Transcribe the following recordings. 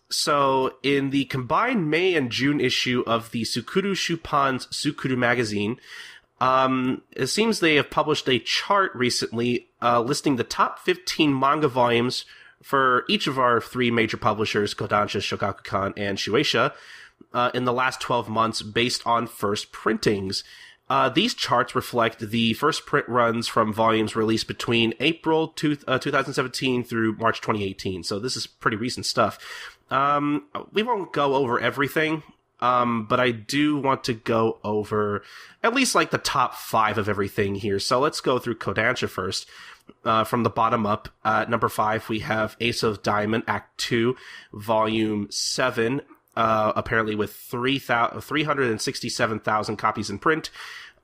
So, in the combined May and June issue of the Sukuru Shupan's Sukuru magazine, it seems they have published a chart recently listing the top 15 manga volumes for each of our three major publishers, Kodansha, Shogakukan, and Shueisha, in the last 12 months based on first printings. These charts reflect the first print runs from volumes released between April 2017 through March 2018. So this is pretty recent stuff. We won't go over everything, but I do want to go over at least like the top 5 of everything here. So let's go through Kodansha first. From the bottom up, at number 5, we have Ace of Diamond, Act 2, Volume 7, apparently with 367,000 copies in print.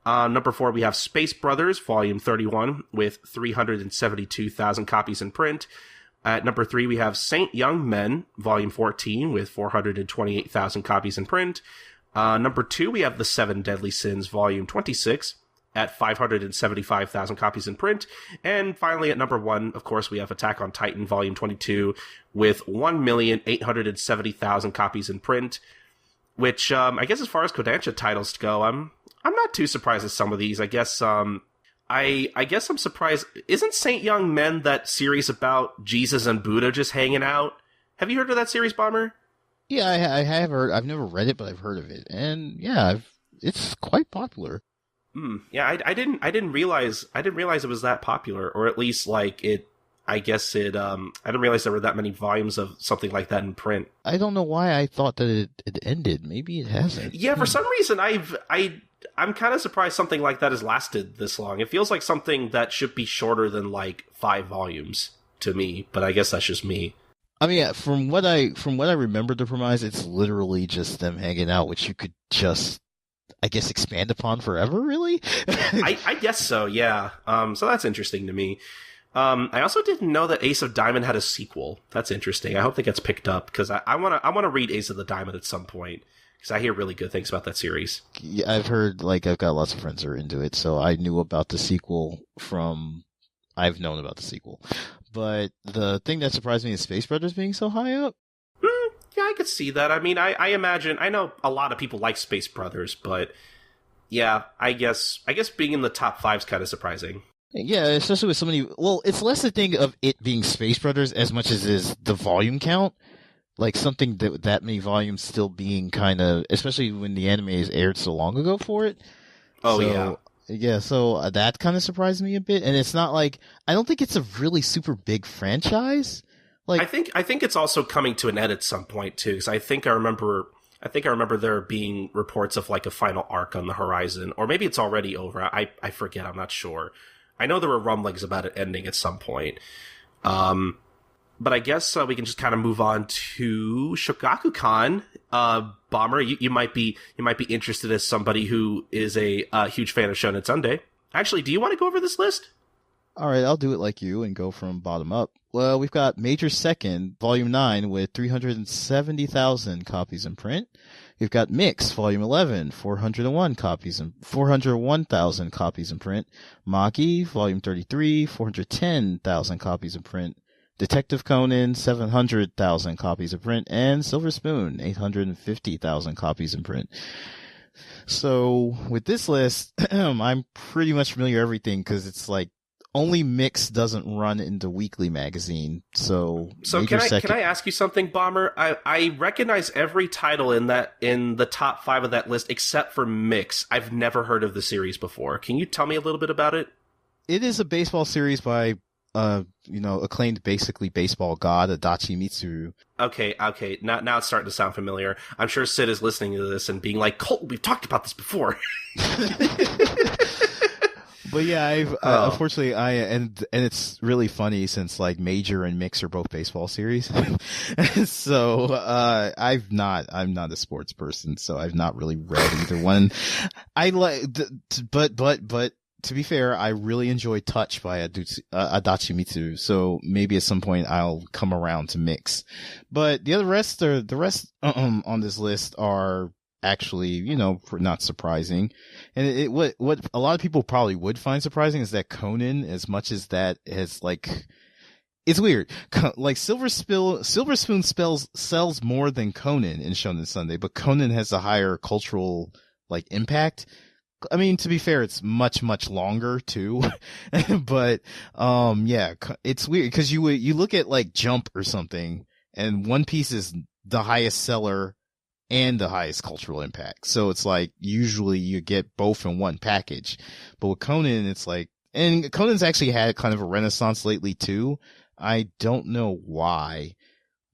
Number 4, we have Space Brothers, Volume 31, with 372,000 copies in print. At number 3, we have Saint Young Men, Volume 14, with 428,000 copies in print. Number 2, we have The Seven Deadly Sins, Volume 26, at 575,000 copies in print. And finally, at number 1, of course, we have Attack on Titan, Volume 22, with 1,870,000 copies in print, which, I guess as far as Kodansha titles go, I'm not too surprised at some of these. I guess, I guess I'm surprised. Isn't Saint Young Men that series about Jesus and Buddha just hanging out? Have you heard of that series, Bomber? Yeah, I have heard. I've never read it, but I've heard of it. And yeah, it's quite popular. Yeah, I didn't realize it was that popular, or at least like it. I guess it. I didn't realize there were that many volumes of something like that in print. I don't know why I thought that it ended. Maybe it hasn't. Yeah, for some reason I'm kind of surprised something like that has lasted this long. It feels like something that should be shorter than like 5 volumes to me, but I guess that's just me. I mean, from what I remember the premise, it's literally just them hanging out, which you could just, I guess, expand upon forever, really? I guess so, yeah. So that's interesting to me. I also didn't know that Ace of Diamond had a sequel. That's interesting. I hope that gets picked up, because I want to read Ace of the Diamond at some point, because I hear really good things about that series. Yeah, I've heard, like, I've got lots of friends who are into it, so I knew about the sequel I've known about the sequel. But the thing that surprised me is Space Brothers being so high up. Yeah, I could see that. I mean, I imagine, I know a lot of people like Space Brothers, but yeah, I guess being in the top 5 is kind of surprising. Yeah, especially with so many. Well, it's less a thing of it being Space Brothers as much as is the volume count. Like something that many volumes still being kind of, especially when the anime is aired so long ago for it. Oh, so, yeah. Yeah, so that kind of surprised me a bit, and it's not like, I don't think it's a really super big franchise. Like, I think it's also coming to an end at some point too, because I think I remember there being reports of like a final arc on the horizon, or maybe it's already over. I forget. I'm not sure. I know there were rumblings about it ending at some point. But I guess we can just kind of move on to Shogakukan. Bomber, you might be interested as somebody who is a huge fan of Shonen Sunday. Actually, do you want to go over this list? All right, I'll do it like you and go from bottom up. Well, we've got Major Second, Volume 9, with 370,000 copies in print. We've got Mix, Volume 11, 401,000 copies in print. Maki, Volume 33, 410,000 copies in print. Detective Conan, 700,000 copies in print. And Silver Spoon, 850,000 copies in print. So, with this list, I'm pretty much familiar with everything, because it's like, only Mix doesn't run in the weekly magazine, so can I ask you something, Bomber? I recognize every title in the top 5 of that list except for Mix. I've never heard of the series before. Can you tell me a little bit about it? It is a baseball series by acclaimed basically baseball god Adachi Mitsuru. Okay. Now it's starting to sound familiar. I'm sure Sid is listening to this and being like, Colton, we've talked about this before. But yeah, unfortunately, and it's really funny since like Major and Mix are both baseball series. So, I'm not a sports person, so I've not really read either one. But to be fair, I really enjoy Touch by Adachi Mitsuru, so maybe at some point I'll come around to Mix. But the rest on this list are actually, not surprising. And what a lot of people probably would find surprising is that Conan, as much as that has like, It's weird. Like Silver Spoon sells more than Conan in Shonen Sunday, but Conan has a higher cultural like impact. I mean, to be fair, it's much, much longer too, but, yeah, it's weird because you look at like Jump or something and One Piece is the highest seller and the highest cultural impact. So it's like usually you get both in one package, but with Conan, it's like, and Conan's actually had kind of a renaissance lately too. I don't know why.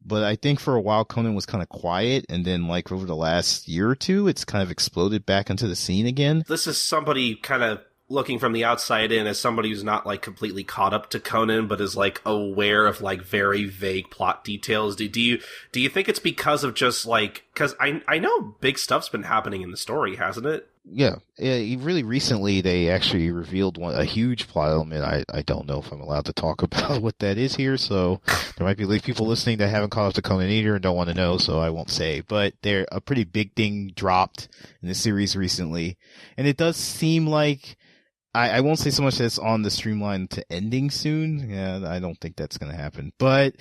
But I think for a while Conan was kind of quiet, and then like over the last year or two, it's kind of exploded back into the scene again. This is somebody kind of looking from the outside in as somebody who's not like completely caught up to Conan, but is like aware of like very vague plot details. Do you think it's because of just like, because I know big stuff's been happening in the story, hasn't it? Yeah, really recently they actually revealed a huge plot element. I don't know if I'm allowed to talk about what that is here, so there might be like people listening that haven't caught up to Conan either and don't want to know, so I won't say. But a pretty big thing dropped in the series recently, and it does seem like I won't say so much that it's on the streamline to ending soon. Yeah, I don't think that's going to happen. But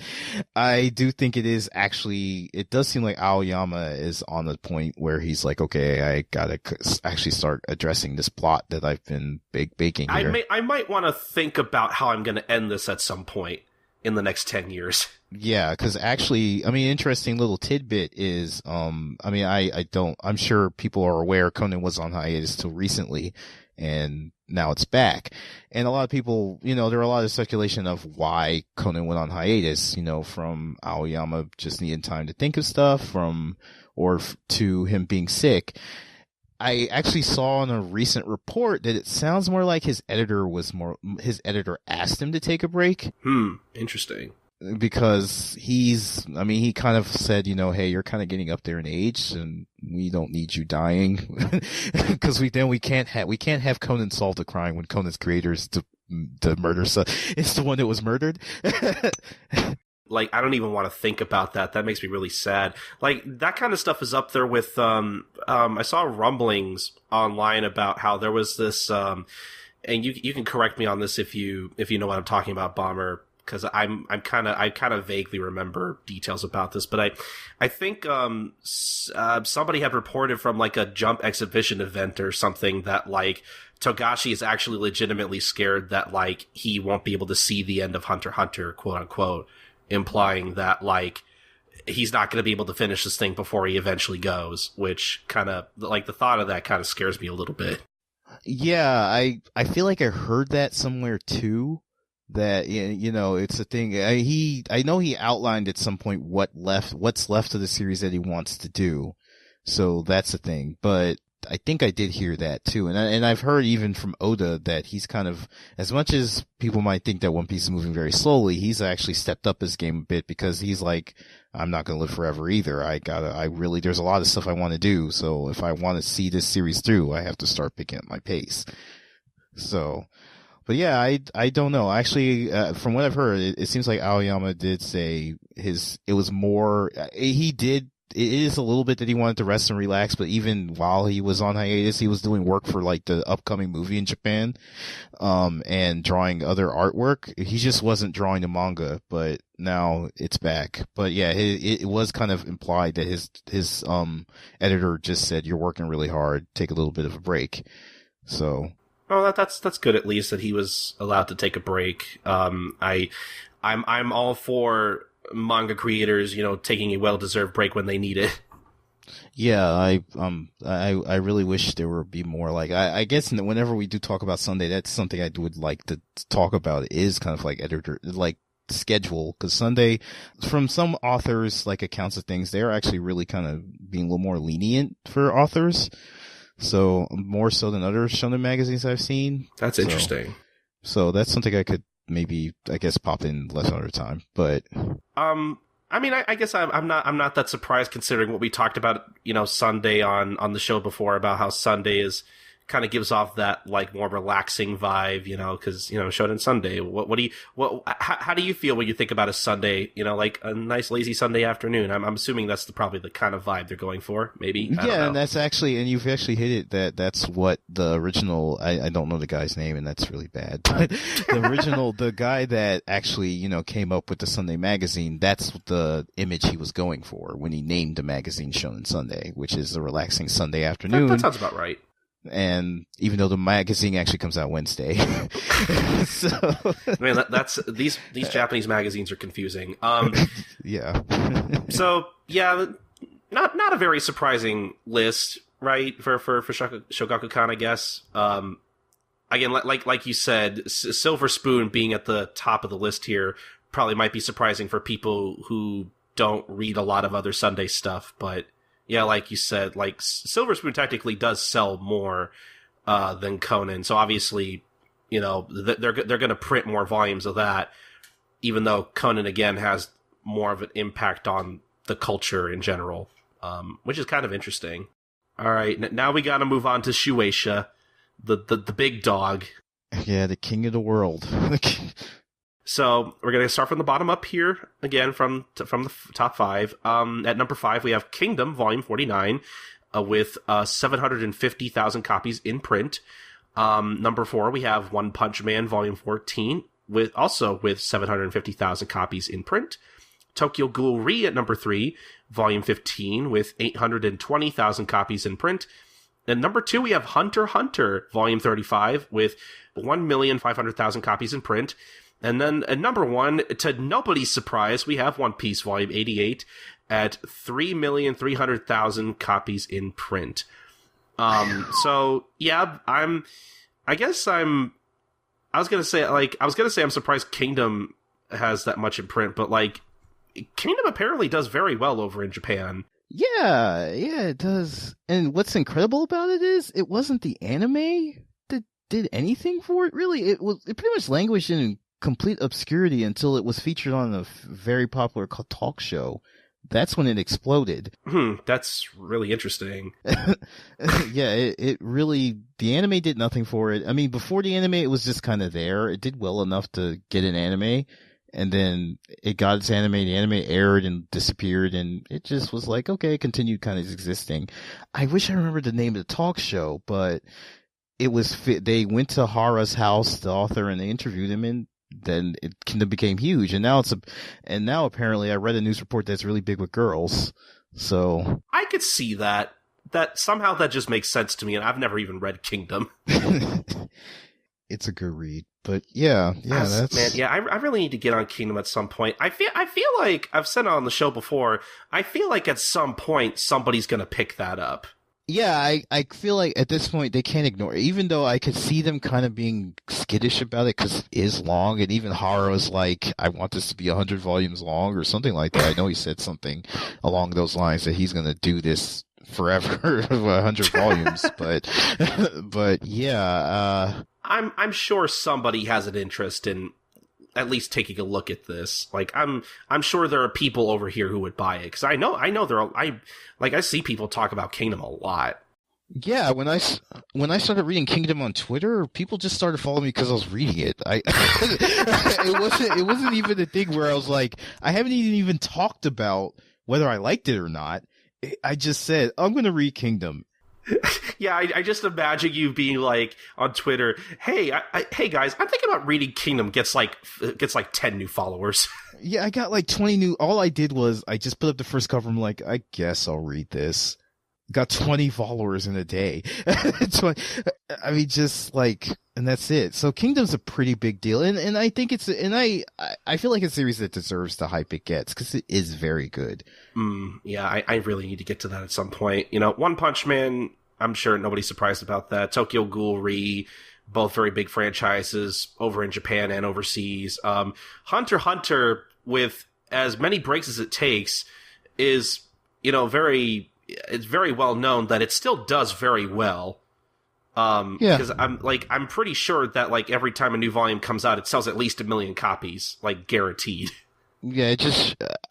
I do think it does seem like Aoyama is on the point where he's like, okay, I got to actually start addressing this plot that I've been baking here. I might want to think about how I'm going to end this at some point in the next 10 years. Yeah, because actually, I mean, interesting little tidbit is, I mean, I'm sure people are aware Conan was on hiatus till recently, and now it's back. And a lot of people, there are a lot of speculation of why Conan went on hiatus, from Aoyama just needing time to think of stuff, to him being sick. I actually saw in a recent report that it sounds more like his editor asked him to take a break. Interesting. Because he kind of said, hey, you're kind of getting up there in age and we don't need you dying. Because we can't have Conan solve the crime when Conan's creator is the murder, so it's the one that was murdered. Like, I don't even want to think about that. That makes me really sad. Like, that kind of stuff is up there with, I saw rumblings online about how there was this, and you can correct me on this if you know what I'm talking about, Bomber, because I kind of vaguely remember details about this, but I think somebody had reported from like a Jump exhibition event or something that like Togashi is actually legitimately scared that like he won't be able to see the end of Hunter x Hunter, quote unquote, implying that like he's not going to be able to finish this thing before he eventually goes, which kind of like the thought of that kind of scares me a little bit. Yeah, I feel like I heard that somewhere too. That, it's a thing. I know he outlined at some point what's left of the series that he wants to do. So that's the thing. But I think I did hear that too. And I've heard even from Oda that he's kind of, as much as people might think that One Piece is moving very slowly, he's actually stepped up his game a bit because he's like, I'm not going to live forever either. There's a lot of stuff I want to do. So if I want to see this series through, I have to start picking up my pace. So, but yeah, I don't know. Actually, from what I've heard, it seems like Aoyama did say it was more, it is a little bit that he wanted to rest and relax, but even while he was on hiatus, he was doing work for like the upcoming movie in Japan, and drawing other artwork. He just wasn't drawing the manga, but now it's back. But yeah, it was kind of implied that his editor just said, you're working really hard, take a little bit of a break. So. Oh, that's good at least that he was allowed to take a break. I'm all for manga creators, taking a well-deserved break when they need it. Yeah, I really wish there would be more like, I guess whenever we do talk about Sunday, that's something I would like to talk about is kind of like editor, like schedule, because Sunday, from some authors, like accounts of things, they're actually really kind of being a little more lenient for authors. So more so than other shonen magazines I've seen. That's interesting. So that's something I could maybe, I guess, pop in less another time. But I mean, I guess I'm not that surprised considering what we talked about, Sunday on the show before about how Sunday is kind of gives off that like more relaxing vibe, because Shonen Sunday. How do you feel when you think about a Sunday? Like a nice lazy Sunday afternoon. I'm assuming that's probably the kind of vibe they're going for. Maybe. I don't know. And that's actually, and you've actually hit it. That's what the original. I don't know the guy's name, and that's really bad. But the guy that actually came up with the Sunday magazine. That's the image he was going for when he named the magazine Shonen Sunday, which is a relaxing Sunday afternoon. That sounds about right. And even though the magazine actually comes out Wednesday, so man, that's these Japanese magazines are confusing. Yeah. So yeah, not a very surprising list, right? For Shogakukan, I guess. Again, like you said, Silver Spoon being at the top of the list here probably might be surprising for people who don't read a lot of other Sunday stuff, but. Yeah, like you said, like Silver Spoon technically does sell more than Conan, so obviously, they're going to print more volumes of that, even though Conan again has more of an impact on the culture in general, which is kind of interesting. All right, now we got to move on to Shueisha, the big dog. Yeah, the king of the world. So we're going to start from the bottom up here, again, from the top 5. At number 5, we have Kingdom, Volume 49, with 750,000 copies in print. Number 4, we have One Punch Man, Volume 14, with 750,000 copies in print. Tokyo Ghoul Re at number 3, Volume 15, with 820,000 copies in print. And number 2, we have Hunter x Hunter, Volume 35, with 1,500,000 copies in print. And then at number 1, to nobody's surprise, we have One Piece Volume 88 at 3,300,000 copies in print. So yeah, I was gonna say I'm surprised Kingdom has that much in print, but like Kingdom apparently does very well over in Japan. Yeah, it does. And what's incredible about it is it wasn't the anime that did anything for it. Really, it pretty much languished in complete obscurity until it was featured on a very popular talk show. That's when it exploded. That's really interesting. Yeah, it really, the anime did nothing for it. I mean, before the anime, it was just kind of there. It did well enough to get an anime, and then it got its anime, the anime aired and disappeared, and it just was like, okay, it continued kind of existing. I wish I remembered the name of the talk show, but it was, they went to Hara's house, the author, and they interviewed him, and then it kind of became huge, and now now apparently I read a news report that's really big with girls. So I could see that somehow that just makes sense to me, and I've never even read Kingdom. It's a good read, but yeah, that's man. Yeah, I really need to get on Kingdom at some point. I feel like I've said it on the show before. I feel like at some point somebody's gonna pick that up. Yeah, I feel like at this point they can't ignore it, even though I could see them kind of being skittish about it because it is long, and even Haru's like, I want this to be 100 volumes long or something like that. I know he said something along those lines that he's going to do this forever, 100 volumes, but yeah. I'm sure somebody has an interest in at least taking a look at this. Like I'm sure there are people over here who would buy it, because I know I see people talk about Kingdom a lot. Yeah, when I started reading Kingdom on Twitter, people just started following me because I was reading it. It wasn't even a thing where I was like, I haven't even talked about whether I liked it or not. I just said, I'm going to read Kingdom. Yeah, I just imagine you being like on Twitter, hey guys, I'm thinking about reading Kingdom. Gets like 10 new followers. Yeah, I got like 20 new. All I did was I just put up the first cover. I'm like, I guess I'll read this. Got 20 followers in a day. I mean, just like, and that's it. So Kingdom's a pretty big deal, and I think I feel like it's a series that deserves the hype it gets because it is very good. Yeah, I really need to get to that at some point. One Punch Man, I'm sure nobody's surprised about that. Tokyo Ghoul Re, both very big franchises over in Japan and overseas. Hunter x Hunter, with as many breaks as it takes, is it's very well known that it still does very well. Because I'm pretty sure that like every time a new volume comes out, it sells at least 1 million copies, like guaranteed. Yeah,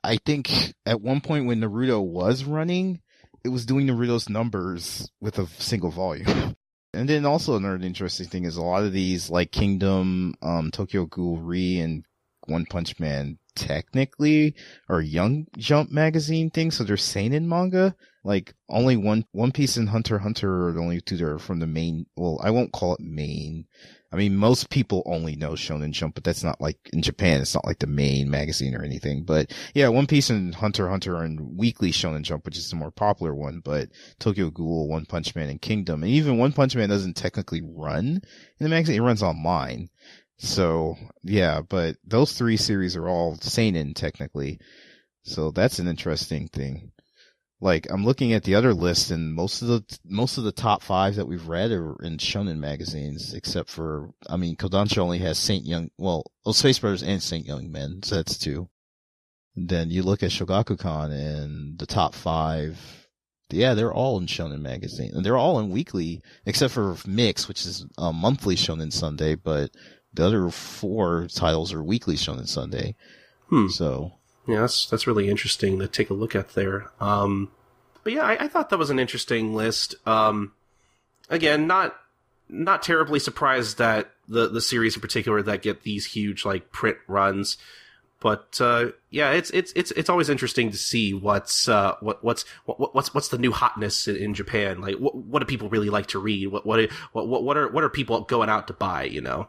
I think at one point when Naruto was running, it was doing Naruto's numbers with a single volume. And then also another interesting thing is a lot of these like Kingdom, Tokyo Ghoul Re, and One Punch Man technically are Young Jump magazine things, so they're seinen manga. Like only One Piece and Hunter x Hunter are the only two that are from the main. Well, I won't call it main. I mean, most people only know Shonen Jump, but that's not like in Japan. It's not like the main magazine or anything. But yeah, One Piece and Hunter x Hunter are in weekly Shonen Jump, which is the more popular one. But Tokyo Ghoul, One Punch Man, and Kingdom, and even One Punch Man doesn't technically run in the magazine. It runs online. So yeah, but those three series are all seinen technically. So that's an interesting thing. Like, I'm looking at the other list, and most of the top 5 that we've read are in shonen magazines, except for, I mean, Kodansha only has Space Brothers and Saint Young Men, so that's 2. And then you look at Shogakukan, and the top 5, yeah, they're all in shonen magazine, and they're all in weekly, except for Mix, which is a monthly Shonen Sunday, but the other 4 titles are weekly Shonen Sunday. So. Yeah, that's really interesting to take a look at there. But yeah, I thought that was an interesting list. Again, not terribly surprised that the series in particular that get these huge like print runs. But yeah, it's always interesting to see what's the new hotness in Japan. Like what do people really like to read? What are people going out to buy? You know.